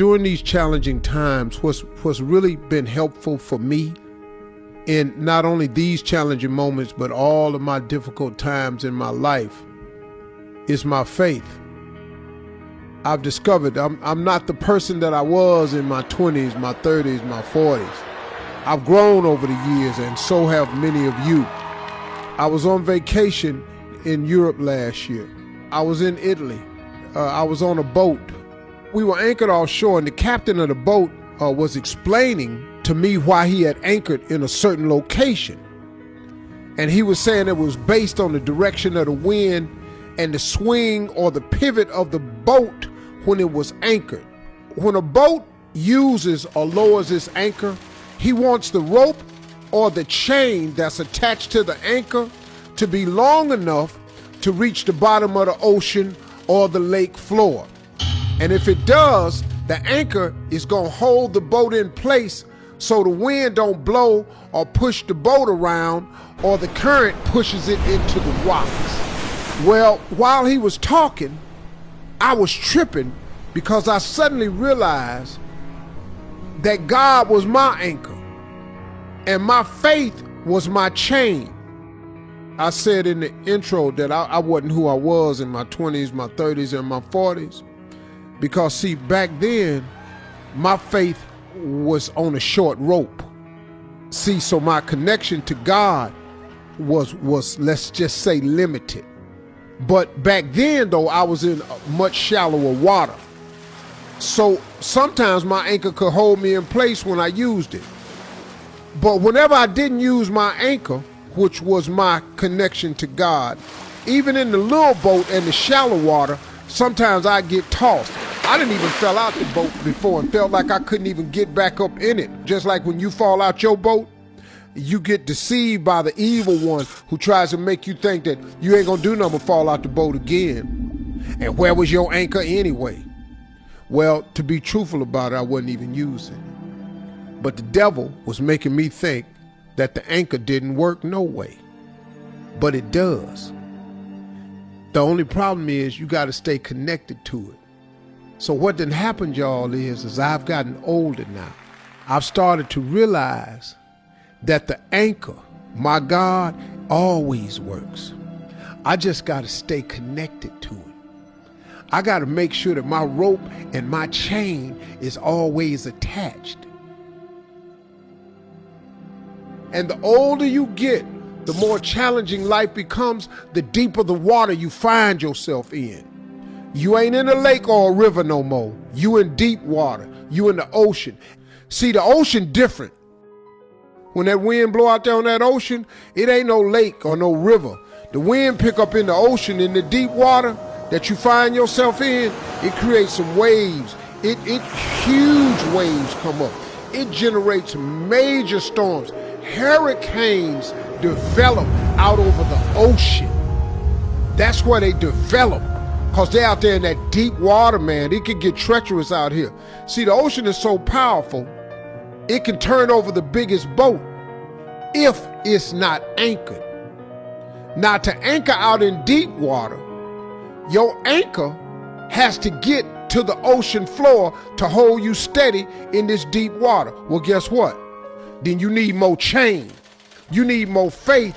during these challenging times, what's really been helpful for me in not only these challenging moments, but all of my difficult times in my life is my faith. I've discovered I'm not the person that I was in my 20s, my 30s, my 40s. I've grown over the years, and so have many of you. I was on vacation in Europe last year. I was in Italy. I was on a boat. We were anchored offshore, and the captain of the boat was explaining to me why he had anchored in a certain location. And he was saying it was based on the direction of the wind and the swing or the pivot of the boat when it was anchored. When a boat uses or lowers its anchor, he wants the rope or the chain that's attached to the anchor to be long enough to reach the bottom of the ocean or the lake floor. And if it does, the anchor is gonna hold the boat in place so the wind don't blow or push the boat around, or the current pushes it into the rocks. Well, while he was talking, I was tripping because I suddenly realized that God was my anchor and my faith was my chain. I said in the intro that I wasn't who I was in my 20s, my 30s, and my 40s. Because see, back then, my faith was on a short rope. See, so my connection to God was let's just say limited. But back then though, I was in much shallower water. So sometimes my anchor could hold me in place when I used it. But whenever I didn't use my anchor, which was my connection to God, even in the little boat and the shallow water, sometimes I get tossed. I didn't even fell out the boat before and felt like I couldn't even get back up in it. Just like when you fall out your boat, you get deceived by the evil one who tries to make you think that you ain't gonna do nothing but fall out the boat again. And where was your anchor anyway? Well, to be truthful about it, I wasn't even using it. But the devil was making me think that the anchor didn't work no way. But it does. The only problem is you gotta stay connected to it. So what done happened, y'all, is as I've gotten older now, I've started to realize that the anchor, my God, always works. I just got to stay connected to it. I got to make sure that my rope and my chain is always attached. And the older you get, the more challenging life becomes, the deeper the water you find yourself in. You ain't in a lake or a river no more. You in deep water. You in the ocean. See, the ocean different. When that wind blow out there on that ocean, it ain't no lake or no river. The wind pick up in the ocean, in the deep water that you find yourself in, it creates some waves. It huge waves come up. It generates major storms. Hurricanes develop out over the ocean. That's where they develop, because they're out there in that deep water, man. It can get treacherous out here. See, the ocean is so powerful, it can turn over the biggest boat if it's not anchored. Now, to anchor out in deep water, your anchor has to get to the ocean floor to hold you steady in this deep water. Well, guess what? Then you need more chain. You need more faith,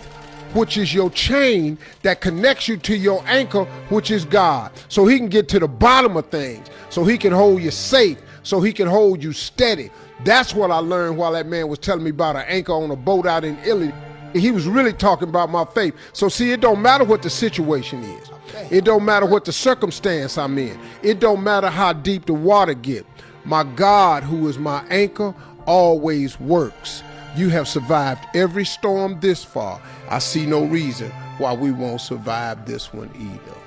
which is your chain that connects you to your anchor, which is God. So he can get to the bottom of things, so he can hold you safe, so he can hold you steady. That's what I learned while that man was telling me about an anchor on a boat out in Italy. He was really talking about my faith. So see, it don't matter what the situation is. It don't matter what the circumstance I'm in. It don't matter how deep the water get. My God, who is my anchor, always works. You have survived every storm this far. I see no reason why we won't survive this one either.